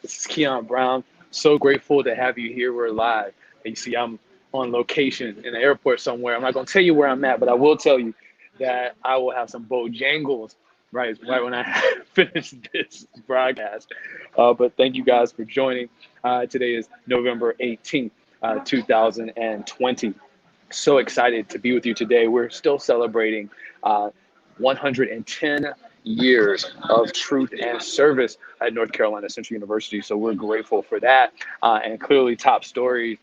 This is Keon Brown. So grateful to have you here. We're live. And you see, I'm on location in the airport somewhere. I'm not going to tell you where I'm at, but I will tell you that I will have some Bojangles right when I finish this broadcast. But thank you guys for joining. Today is November 18th, 2020. So excited to be with you today. We're still celebrating 110 years of truth and service at North Carolina Central University. So we're grateful for that. And clearly top story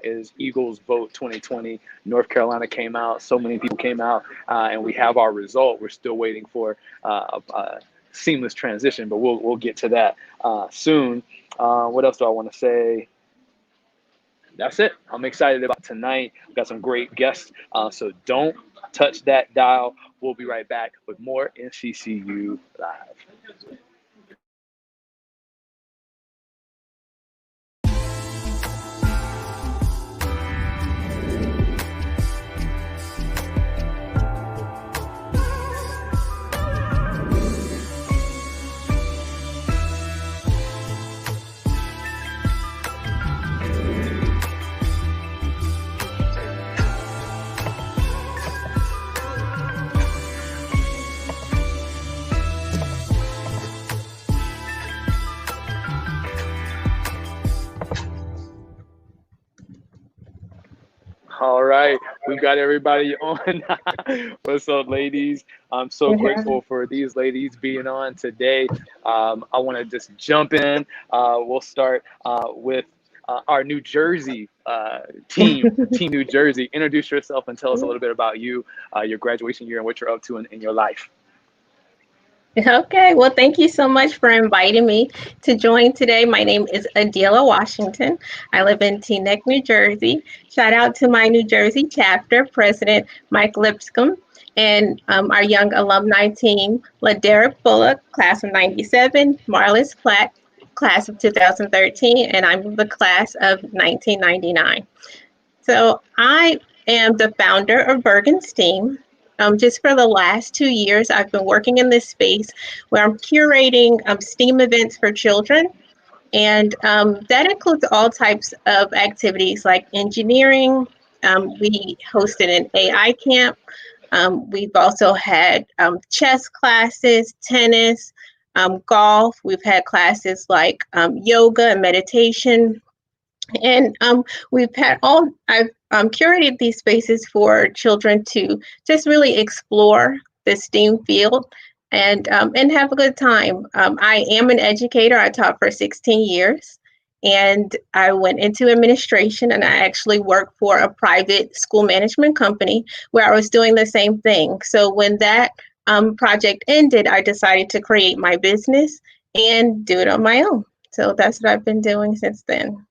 is Eagles vote 2020. North Carolina came out, so many people came out, and we have our result. We're still waiting for a seamless transition, but we'll get to that soon. What else do I want to say? That's it. I'm excited about tonight. We've got some great guests, so don't touch that dial. We'll be right back with more NCCU Live. All right, we've got everybody on. What's up, ladies? I'm so grateful for these ladies being on today. I want to just jump in. We'll start with our New Jersey team, Team New Jersey. Introduce yourself and tell us a little bit about you, your graduation year, and what you're up to in your life. Okay, well, thank you so much for inviting me to join today. My name is Adela Washington. I live in Teaneck, New Jersey. Shout out to my New Jersey chapter, President Mike Lipscomb, and our young alumni team, LaDerrick Bullock, class of 97, Marlis Platt, class of 2013, and I'm the class of 1999. So I am the founder of Bergen STEAM. Just for the last 2 years, I've been working in this space where I'm curating STEAM events for children. And that includes all types of activities like engineering. We hosted an AI camp. We've also had chess classes, tennis, golf. We've had classes like yoga and meditation. And we've had I've curated these spaces for children to just really explore the STEAM field and have a good time. I am an educator. I taught for 16 years, and I went into administration, and I actually worked for a private school management company where I was doing the same thing. So when that project ended, I decided to create my business and do it on my own. So that's what I've been doing since then.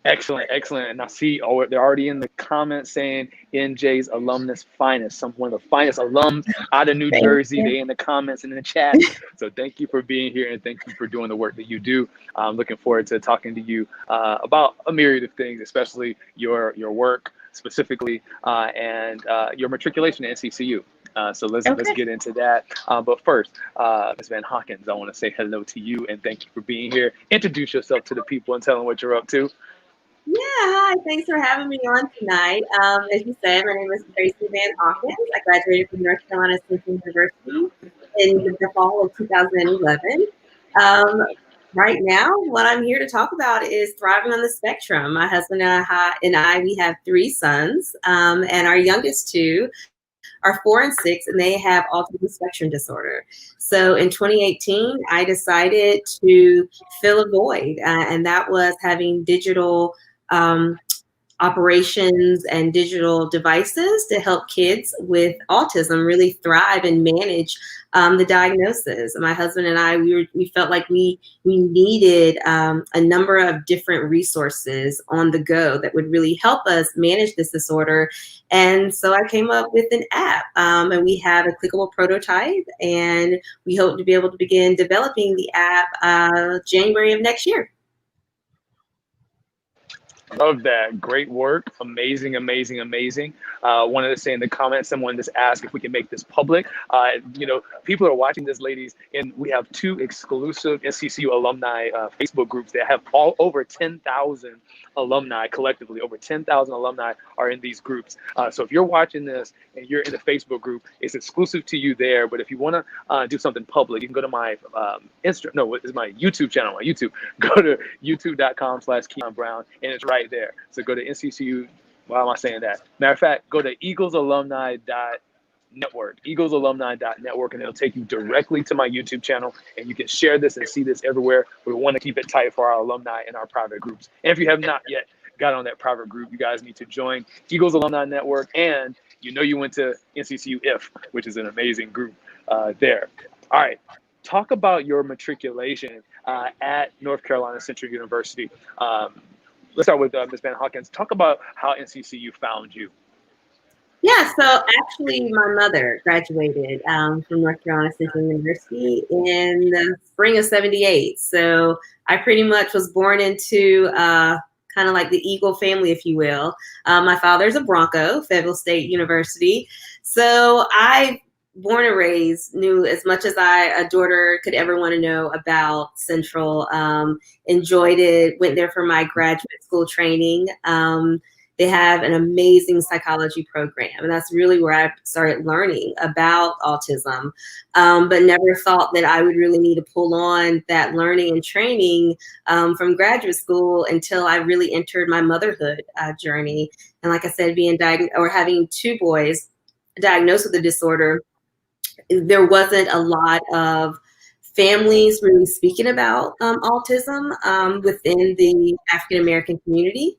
Excellent, excellent. And I see they're already in the comments saying NJ's alumnus finest, one of the finest alums out of New Jersey. They in the comments and in the chat. So thank you for being here and thank you for doing the work that you do. I'm looking forward to talking to you about a myriad of things, especially your work specifically and your matriculation at NCCU. So let's get into that. But first, Ms. Vann Hawkins, I want to say hello to you and thank you for being here. Introduce yourself to the people and tell them what you're up to. Yeah, hi. Thanks for having me on tonight. As you said, my name is Tracey Vann Hawkins. I graduated from North Carolina Central University in the fall of 2011. Right now, what I'm here to talk about is thriving on the spectrum. My husband and I, we have 3 sons, and our youngest 2 are 4 and 6, and they have autism spectrum disorder. So in 2018, I decided to fill a void, and that was having digital operations and digital devices to help kids with autism really thrive and manage the diagnosis. My husband and I, we felt like we needed a number of different resources on the go that would really help us manage this disorder. And so I came up with an app, and we have a clickable prototype, and we hope to be able to begin developing the app January of next year. Love that. Great work. Amazing, amazing, amazing. Wanted to say in the comments, someone just asked if we can make this public. People are watching this, ladies, and we have 2 exclusive NCCU alumni Facebook groups that have all over 10,000 alumni collectively. Over 10,000 alumni are in these groups. So if you're watching this and you're in the Facebook group, it's exclusive to you there. But if you want to do something public, you can go to my it's my YouTube channel. My YouTube. Go to youtube.com/KeonBrown, and it's right there. So go to NCCU. Why am I saying that? Matter of fact, go to eaglesalumni.network, and it'll take you directly to my YouTube channel, and you can share this and see this everywhere. We want to keep it tight for our alumni and our private groups. And if you have not yet got on that private group, you guys need to join Eagles Alumni Network, and you went to NCCU IF, which is an amazing group there. All right, talk about your matriculation at North Carolina Central University. Let's start with Ms. Vann Hawkins. Talk about how NCCU found you. Yeah, so actually my mother graduated from North Carolina Central University in the spring of '78. So I pretty much was born into kind of like the Eagle family, if you will. My father's a Bronco, Fayetteville State University. So I, born and raised, knew as much as a daughter could ever want to know about Central. Enjoyed it, went there for my graduate school training. They have an amazing psychology program, and that's really where I started learning about autism, but never thought that I would really need to pull on that learning and training from graduate school until I really entered my motherhood journey. And like I said, being diagnosed or having 2 boys diagnosed with the disorder, there wasn't a lot of families really speaking about autism within the African-American community.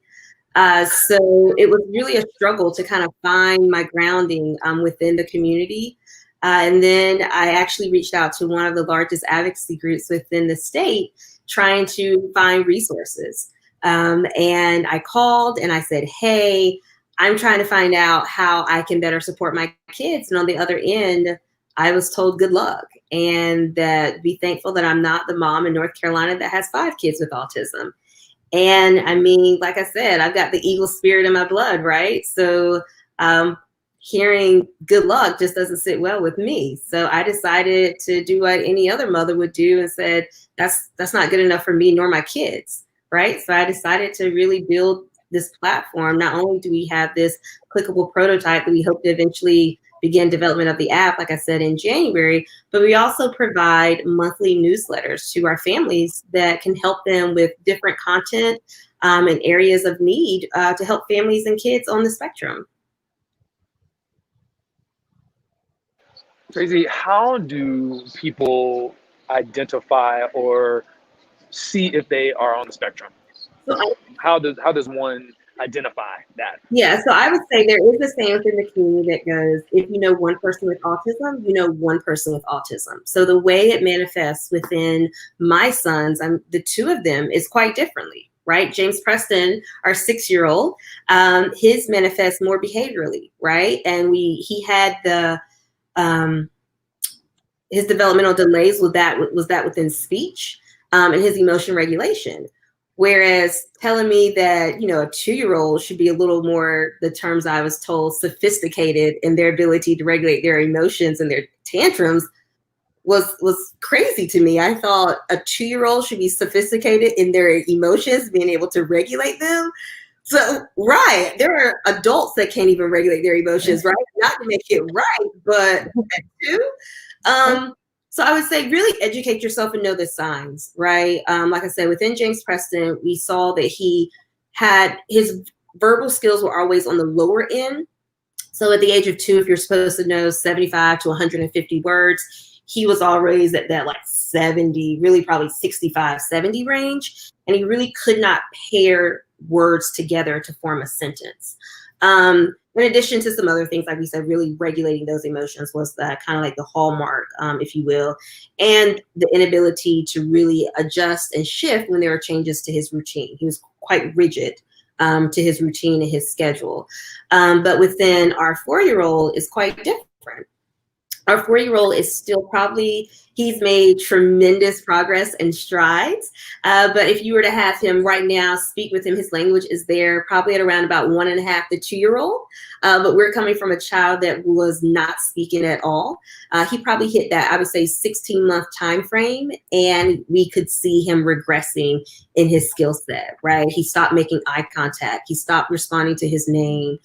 So it was really a struggle to kind of find my grounding within the community. And then I actually reached out to one of the largest advocacy groups within the state, trying to find resources. And I called and I said, hey, I'm trying to find out how I can better support my kids. And on the other end, I was told good luck, and that be thankful that I'm not the mom in North Carolina that has 5 kids with autism. And I mean, like I said, I've got the Eagle spirit in my blood, right? So hearing good luck just doesn't sit well with me. So I decided to do what any other mother would do and said, that's not good enough for me nor my kids, right? So I decided to really build this platform. Not only do we have this clickable prototype that we hope to eventually begin development of the app, like I said, in January, but we also provide monthly newsletters to our families that can help them with different content and areas of need to help families and kids on the spectrum. Tracey, how do people identify or see if they are on the spectrum? How does one identify that? Yeah, so I would say there is a saying within the community that goes, if you know one person with autism, you know one person with autism. So the way it manifests within my sons, the 2 of them, is quite differently, right? James Preston, our 6-year-old, his manifests more behaviorally, right? And he had his developmental delays was that within speech and his emotion regulation. Whereas telling me that, a 2-year-old should be a little more, the terms I was told, sophisticated in their ability to regulate their emotions and their tantrums was crazy to me. I thought a 2-year-old should be sophisticated in their emotions, being able to regulate them. So, right, there are adults that can't even regulate their emotions, right? Not to make it right, but too. So I would say really educate yourself and know the signs, right? Like I said, within James Preston, we saw that his verbal skills were always on the lower end. So at the age of 2, if you're supposed to know 75 to 150 words, he was always at that like 70, really probably 65, 70 range. And he really could not pair words together to form a sentence. In addition to some other things, like we said, really regulating those emotions was kind of like the hallmark, if you will, and the inability to really adjust and shift when there were changes to his routine. He was quite rigid to his routine and his schedule. But within our 4-year-old is quite different. Our 4-year-old is still probably, he's made tremendous progress and strides. But if you were to have him right now, speak with him, his language is there probably at around about 1.5 to 2-year-old. But we're coming from a child that was not speaking at all. He probably hit that, I would say, 16-month time frame, and we could see him regressing in his skill set, right? He stopped making eye contact. He stopped responding to his name.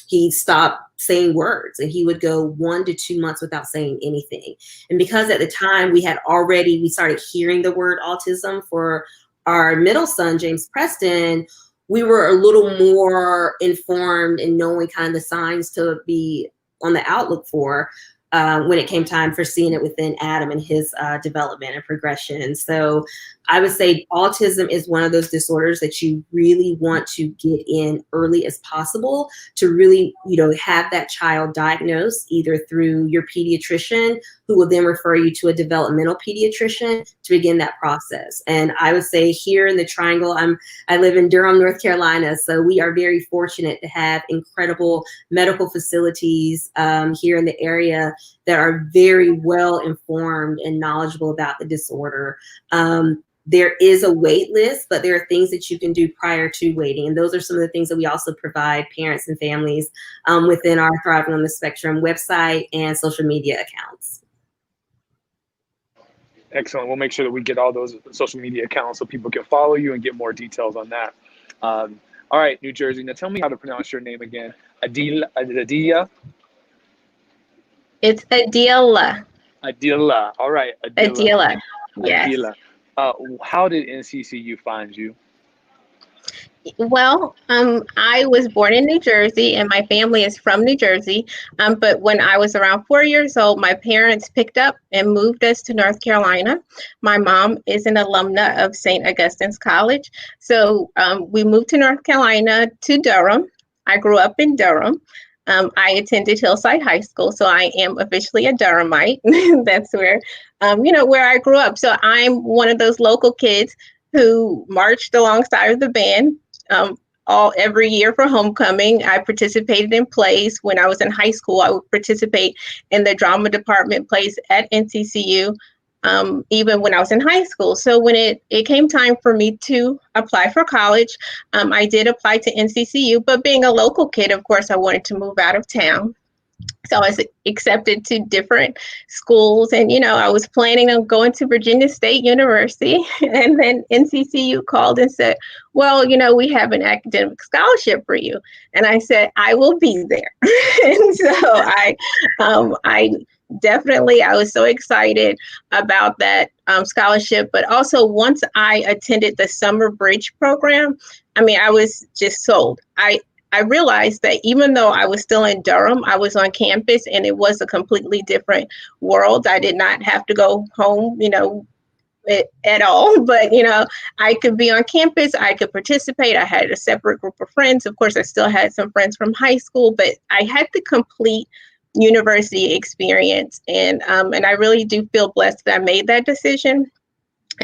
He stopped saying words, and he would go 1 to 2 months without saying anything. And because at the time we started hearing the word autism for our middle son, James Preston, we were a little more informed in knowing kind of the signs to be on the outlook for when it came time for seeing it within Adam and his development and progression. So I would say autism is one of those disorders that you really want to get in early as possible to really, have that child diagnosed either through your pediatrician, who will then refer you to a developmental pediatrician to begin that process. And I would say here in the Triangle, I live in Durham, North Carolina, so we are very fortunate to have incredible medical facilities here in the area that are very well informed and knowledgeable about the disorder. There is a wait list, but there are things that you can do prior to waiting. And those are some of the things that we also provide parents and families within our Thriving on the Spectrum website and social media accounts. Excellent. We'll make sure that we get all those social media accounts so people can follow you and get more details on that. All right, New Jersey. Now tell me how to pronounce your name again. Adila? It's Adila. Adila. All right. Adila. Yes. Adila. How did NCCU find you? Well, I was born in New Jersey, and my family is from New Jersey. But when I was around 4 years old, my parents picked up and moved us to North Carolina. My mom is an alumna of St. Augustine's College. So we moved to North Carolina to Durham. I grew up in Durham. I attended Hillside High School, so I am officially a Durhamite. That's where I grew up. So I'm one of those local kids who marched alongside of the band every year for homecoming. I participated in plays. When I was in high school, I would participate in the drama department plays at NCCU, even when I was in high school. So when it came time for me to apply for college, I did apply to NCCU, but being a local kid, of course, I wanted to move out of town. So I was accepted to different schools, and I was planning on going to Virginia State University, and then NCCU called and said, well, we have an academic scholarship for you. And I said, I will be there. And so I definitely, I was so excited about that scholarship. But also once I attended the summer bridge program, I was just sold. I realized that even though I was still in Durham, I was on campus, and it was a completely different world. I did not have to go home, at all. But, I could be on campus. I could participate. I had a separate group of friends. Of course, I still had some friends from high school, but I had the complete university experience. And I really do feel blessed that I made that decision.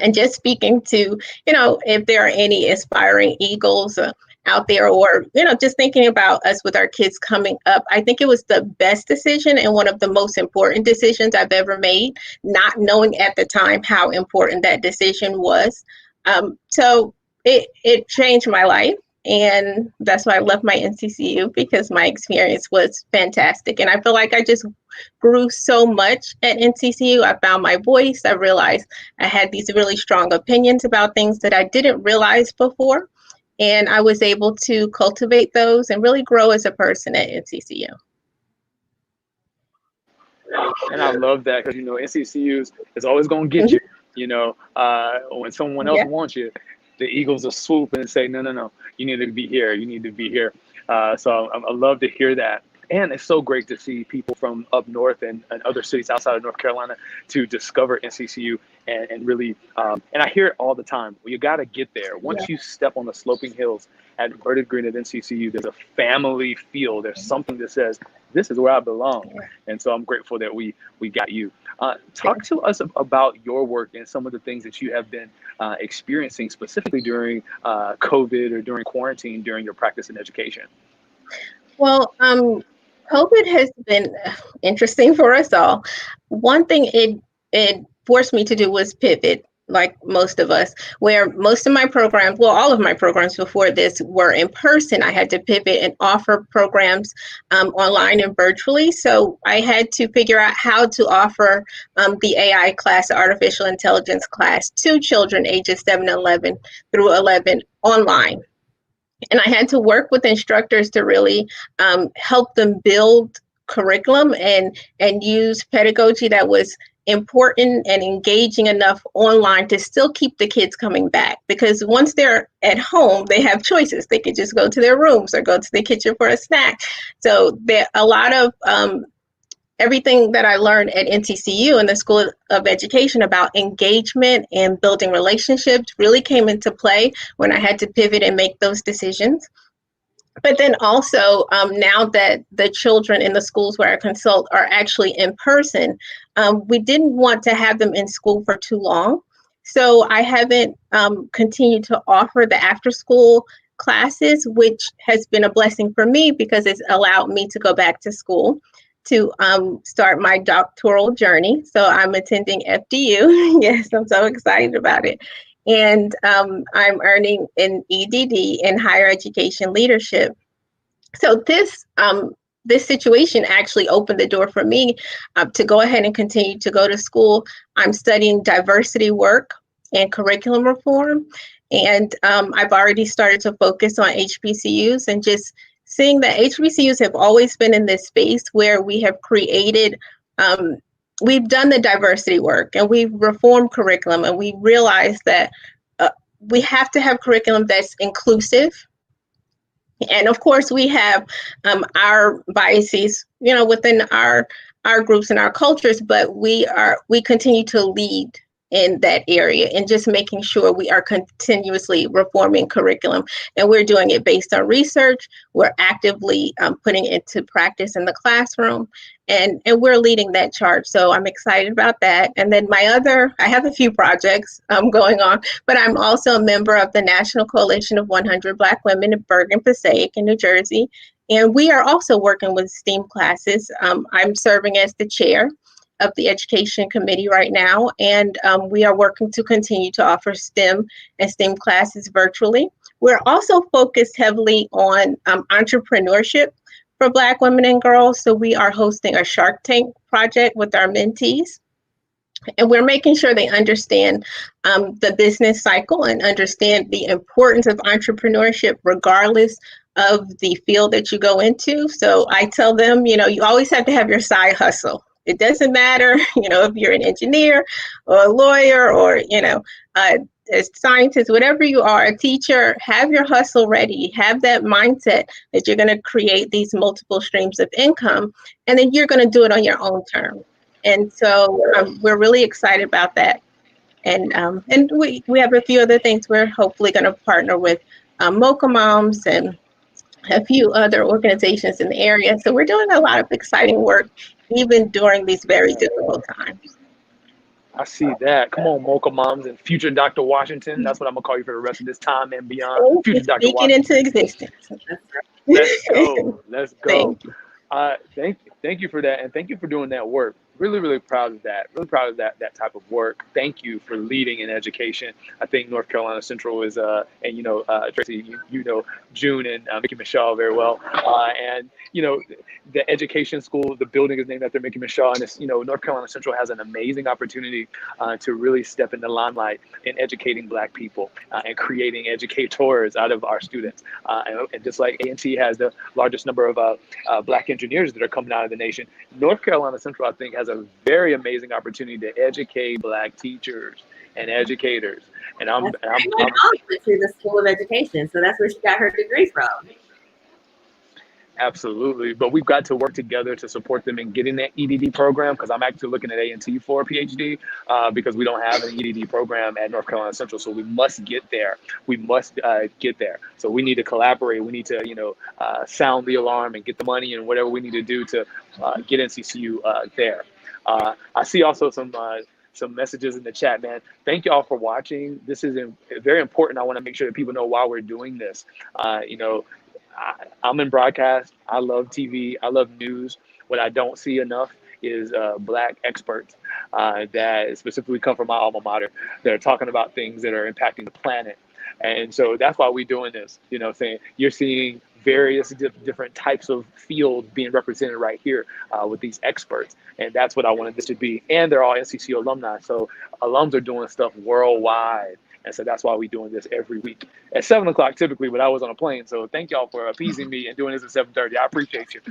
And just speaking to, if there are any aspiring Eagles out there, or, just thinking about us with our kids coming up, I think it was the best decision and one of the most important decisions I've ever made, not knowing at the time how important that decision was. So it changed my life. And that's why I left my NCCU, because my experience was fantastic. And I feel like I just grew so much at NCCU. I found my voice. I realized I had these really strong opinions about things that I didn't realize before. And I was able to cultivate those and really grow as a person at NCCU. And I love that, because, NCCU is always going to get you, when someone else wants you. The Eagles will swoop and say, no, you need to be here. You need to be here. So I love to hear that. And it's so great to see people from up north and other cities outside of North Carolina to discover NCCU and really, and I hear it all the time. Well, you got to get there. Once you step on the sloping hills at Inverted Green at NCCU, there's a family feel. There's something that says, this is where I belong. And so I'm grateful that we got you. Talk to us about your work and some of the things that you have been experiencing specifically during COVID or during quarantine, during your practice in education. Well, COVID has been interesting for us all. One thing it forced me to do was pivot, like most of us, where most of my programs, well, all of my programs before this were in person. I had to pivot and offer programs online and virtually. So I had to figure out how to offer the AI class, the artificial intelligence class, to children ages 7 to 11 through 11 online. And I had to work with instructors to really help them build curriculum and use pedagogy that was important and engaging enough online to still keep the kids coming back. Because once they're at home, they have choices. They could just go to their rooms or go to the kitchen for a snack. So there a lot of everything that I learned at NCCU in the School of Education about engagement and building relationships really came into play when I had to pivot and make those decisions. But then also, now that the children in the schools where I consult are actually in person, we didn't want to have them in school for too long. So I haven't continued to offer the after school classes, which has been a blessing for me because it's allowed me to go back to school to start my doctoral journey. So I'm attending FDU. Yes, I'm so excited about it. And I'm earning an EDD in higher education leadership. So this situation actually opened the door for me to go ahead and continue to go to school. I'm studying diversity work and curriculum reform. And I've already started to focus on HBCUs and just seeing that HBCUs have always been in this space where we have created, we've done the diversity work and we've reformed curriculum, and we realize that we have to have curriculum that's inclusive. And of course, we have our biases, you know, within our groups and our cultures, but we continue to lead in that area and just making sure we are continuously reforming curriculum. And we're doing it based on research. We're actively putting it into practice in the classroom, and we're leading that charge. So I'm excited about that. And then I have a few projects going on, but I'm also a member of the National Coalition of 100 Black Women in Bergen, Passaic in New Jersey. And we are also working with STEAM classes. I'm serving as the chair of the education committee right now, and we are working to continue to offer STEM and STEAM classes virtually. We're also focused heavily on entrepreneurship for Black women and girls, so we are hosting a Shark Tank project with our mentees, and we're making sure they understand the business cycle and understand the importance of entrepreneurship regardless of the field that you go into. So I tell them, you know, you always have to have your side hustle. It doesn't matter, you know, if you're an engineer or a lawyer or, you know, a scientist, whatever you are, a teacher, have your hustle ready. Have that mindset that you're going to create these multiple streams of income, and then you're going to do it on your own terms. And so we're really excited about that. And we have a few other things. We're hopefully going to partner with Mocha Moms and a few other organizations in the area. So we're doing a lot of exciting work, even during these very difficult times. I see that. Come on, Mocha Moms and future Dr. Washington. That's what I'm gonna call you for the rest of this time and beyond. Future Dr. Speak it into existence. Let's go. Let's go. Thank you. Thank you for that, and thank you for doing that work. Really proud of that. Really proud of that type of work. Thank you for leading in education. I think North Carolina Central is, and you know, Tracy, you know June and Mickey Michelle very well, and you know, the education school, the building is named after Mickey Michelle, and it's, you know, North Carolina Central has an amazing opportunity to really step in the limelight in educating Black people and creating educators out of our students. And just like A&T has the largest number of Black engineers that are coming out of the nation, North Carolina Central, I think, has a very amazing opportunity to educate Black teachers and educators. And I'm went to the School of Education, so that's where she got her degree from. Absolutely, but we've got to work together to support them in getting that EDD program, because I'm actually looking at A&T for a PhD because we don't have an EDD program at North Carolina Central, so we must get there. We must get there. So we need to collaborate. We need to, you know, sound the alarm and get the money and whatever we need to do to get NCCU there. I see also some messages in the chat, man. Thank you all for watching. This is very important. I want to make sure that people know why we're doing this. You know, I'm in broadcast. I love TV. I love news. What I don't see enough is Black experts that specifically come from my alma mater that are talking about things that are impacting the planet. And so that's why we're doing this. You know, saying you're seeing various different types of fields being represented right here with these experts. And that's what I wanted this to be. And they're all NCCU alumni. So alums are doing stuff worldwide. And so that's why we're doing this every week at 7 o'clock typically, but I was on a plane. So thank y'all for appeasing me and doing this at 7:30. I appreciate you.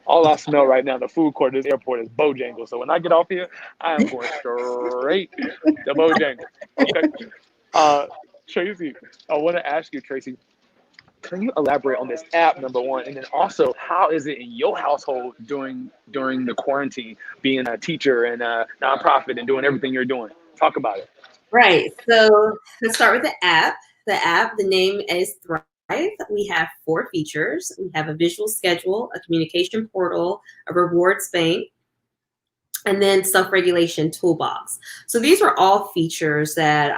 All I smell right now in the food court of this airport is Bojangles. So when I get off here, I am going straight to Bojangles. Okay. Tracy, I want to ask you, Tracy, can you elaborate on this app, number one? And then also, how is it in your household during the quarantine, being a teacher and a nonprofit and doing everything you're doing? Talk about it. Right. So let's start with the app. The name is Thrive. We have 4 features. We have a visual schedule, a communication portal, a rewards bank, and then self-regulation toolbox. So these were all features that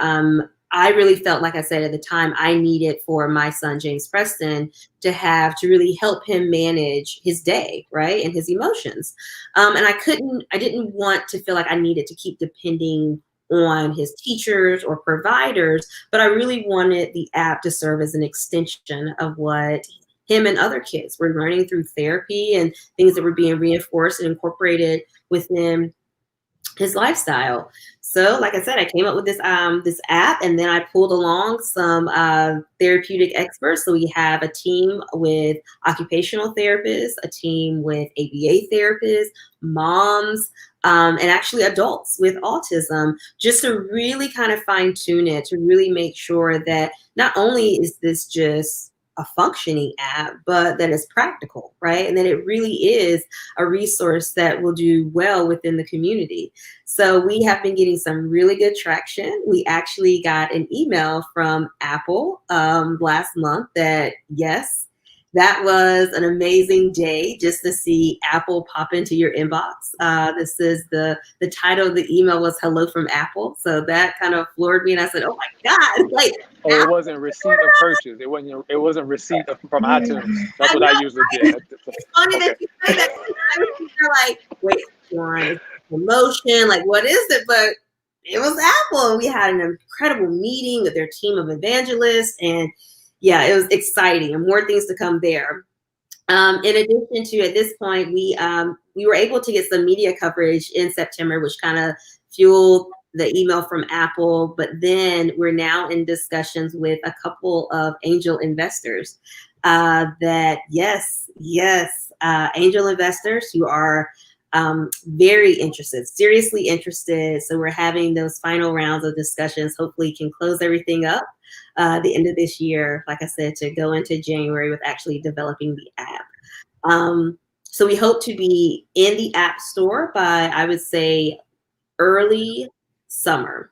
I really felt, like I said at the time, I needed for my son, James Preston, to have to really help him manage his day, right, and his emotions. And I didn't want to feel like I needed to keep depending on his teachers or providers, but I really wanted the app to serve as an extension of what him and other kids were learning through therapy and things that were being reinforced and incorporated within his lifestyle. So, like I said, I came up with this app, and then I pulled along some therapeutic experts. So we have a team with occupational therapists, a team with ABA therapists, moms, and actually adults with autism, just to really kind of fine tune it, to really make sure that not only is this just a functioning app, but that it's practical, right? And that it really is a resource that will do well within the community. So we have been getting some really good traction. We actually got an email from Apple last month that, yes, that was an amazing day just to see Apple pop into your inbox. This is the title of the email was "Hello from Apple," so that kind of floored me, and I said, "Oh my God!" Like, oh, it wasn't receipt of purchase. It wasn't receipt from iTunes. That's what I usually did. It's funny that you say that. You're like, wait, Lauren, promotion, like what is it? But it was Apple, and we had an incredible meeting with their team of evangelists, and yeah, it was exciting, and more things to come there. In addition to, at this point, we were able to get some media coverage in September, which kind of fueled the email from Apple. But then we're now in discussions with a couple of angel investors that, yes, angel investors who are very interested, seriously interested. So we're having those final rounds of discussions. Hopefully can close everything up the end of this year, like I said, to go into January with actually developing the app. So we hope to be in the App Store by, I would say, early summer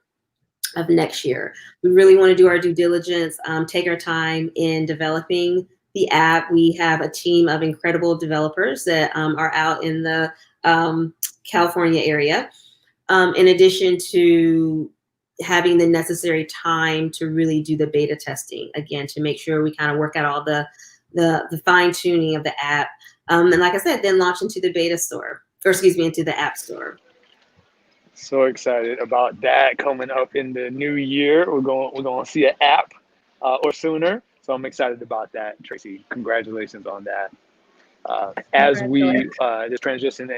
of next year. We really want to do our due diligence, take our time in developing the app. We have a team of incredible developers that are out in the California area, in addition to having the necessary time to really do the beta testing, again, to make sure we kind of work out all the fine tuning of the app. And like I said, then launch into the beta store, or excuse me, into the App Store. So excited about that coming up in the new year. We're going to see an app or sooner. So I'm excited about that, Tracy. Congratulations on that. As we just transition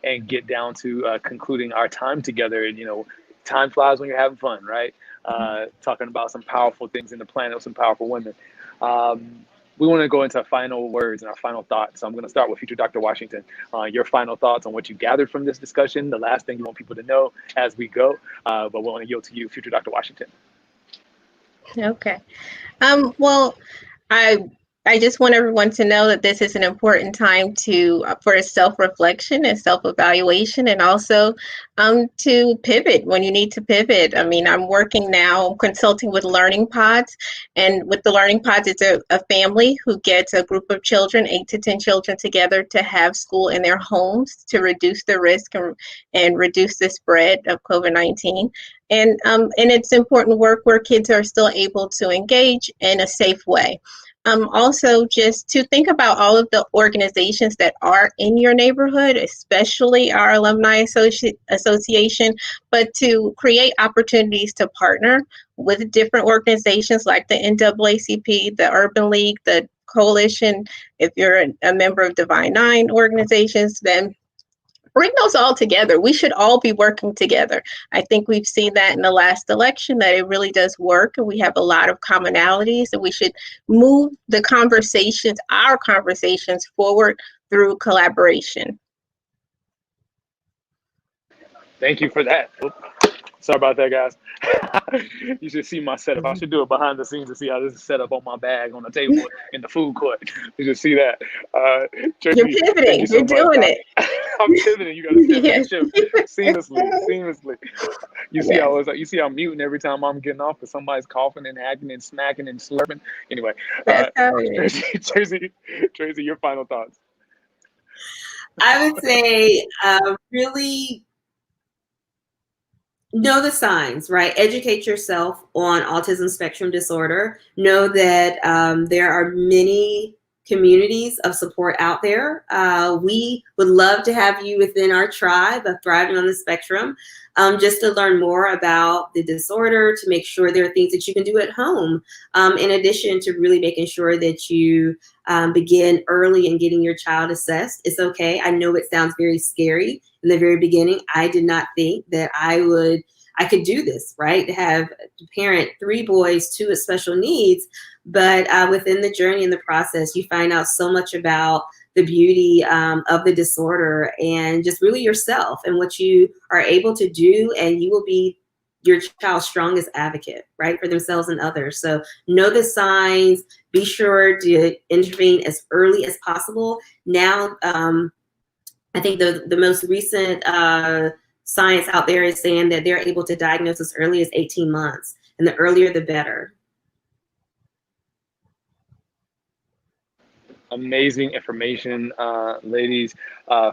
and get down to concluding our time together, and time flies when you're having fun, right? Talking about some powerful things in the planet with some powerful women. We want to go into our final words and our final thoughts. So I'm going to start with future Dr. Washington. Your final thoughts on what you gathered from this discussion, the last thing you want people to know as we go. But we want to yield to you, future Dr. Washington. Okay. Well, I just want everyone to know that this is an important time for self-reflection and self-evaluation, and also to pivot when you need to pivot. I mean, I'm working now, consulting with Learning Pods, and with the Learning Pods, it's a family who gets a group of children, 8 to 10 children together, to have school in their homes to reduce the risk and reduce the spread of COVID-19. And it's important work where kids are still able to engage in a safe way. Also, just to think about all of the organizations that are in your neighborhood, especially our alumni association, but to create opportunities to partner with different organizations like the NAACP, the Urban League, the Coalition. If you're a member of Divine Nine organizations, then bring those all together. We should all be working together. I think we've seen that in the last election, that it really does work, and we have a lot of commonalities, and we should move the conversations, our conversations, forward through collaboration. Thank you for that. Sorry about that, guys. You should see my setup. I should do it behind the scenes to see how this is set up on my bag on the table in the food court. You should see that. You're pivoting. You're doing it. I'm pivoting. You got to pivot Yes. the ship seamlessly. You see how you see I'm muting every time I'm getting off because somebody's coughing and hacking and smacking and slurping. Anyway, Tracy, your final thoughts. I would say really know the signs, right? Educate yourself on autism spectrum disorder. Know that there are many communities of support out there. We would love to have you within our tribe of Thriving on the Spectrum, just to learn more about the disorder, to make sure there are things that you can do at home, in addition to really making sure that you begin early in getting your child assessed. It's okay. I know it sounds very scary in the very beginning. I did not think that I could do this, right? To have to parent 3 boys, 2 with special needs. But within the journey and the process, you find out so much about the beauty of the disorder and just really yourself and what you are able to do. And you will be your child's strongest advocate, right, for themselves and others. So know the signs, be sure to intervene as early as possible. Now, I think the most recent science out there is saying that they're able to diagnose as early as 18 months, and the earlier the better. Amazing information, ladies.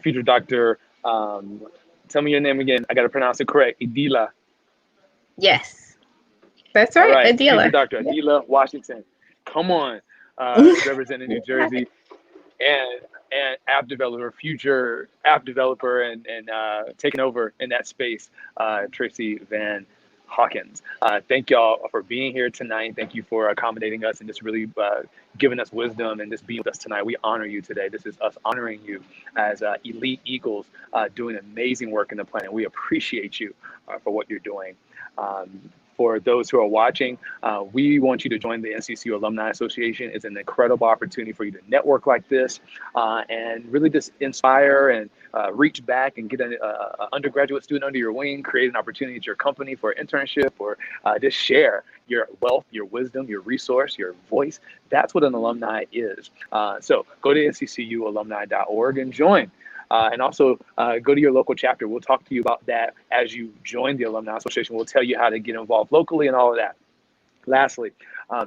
Future doctor, tell me your name again. I got to pronounce it correct. Adila. Yes, that's right. All right. Adila. Future doctor Adila Washington. Come on, representing New Jersey and app developer, future app developer, and taking over in that space, Tracey Vann Hawkins. Thank y'all for being here tonight. Thank you for accommodating us and just really giving us wisdom and just being with us tonight. We honor you today. This is us honoring you as elite Eagles doing amazing work in the planet. We appreciate you for what you're doing. For those who are watching, we want you to join the NCCU Alumni Association. It's an incredible opportunity for you to network like this and really just inspire and reach back and get an undergraduate student under your wing, create an opportunity at your company for an internship, or just share your wealth, your wisdom, your resource, your voice. That's what an alumni is. So go to nccualumni.org and join. And also go to your local chapter. We'll talk to you about that as you join the Alumni Association. We'll tell you how to get involved locally and all of that. Lastly,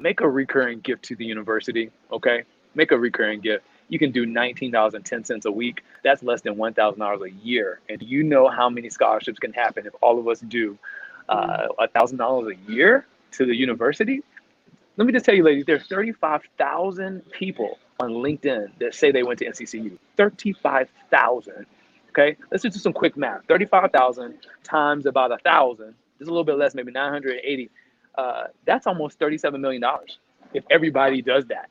make a recurring gift to the university, okay? Make a recurring gift. You can do $19.10 a week. That's less than $1,000 a year. And do you know how many scholarships can happen if all of us do $1,000 a year to the university? Let me just tell you, ladies, there's 35,000 people on LinkedIn that say they went to NCCU. 35,000. Okay, let's just do some quick math. 35,000 times about 1,000, just a little bit less, maybe 980. That's almost $37 million if everybody does that.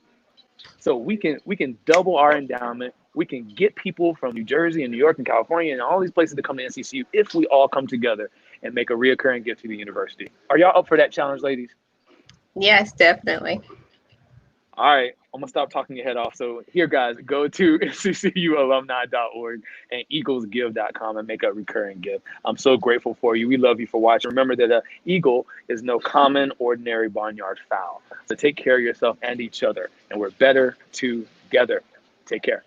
So we can double our endowment. We can get people from New Jersey and New York and California and all these places to come to NCCU if we all come together and make a reoccurring gift to the university. Are y'all up for that challenge, ladies? Yes, definitely. All right, I'm gonna stop talking your head off. So here, guys, go to nccualumni.org and eaglesgive.com and make a recurring gift. I'm so grateful for you. We love you for watching. Remember that an eagle is no common, ordinary barnyard fowl. So take care of yourself and each other, and we're better together. Take care.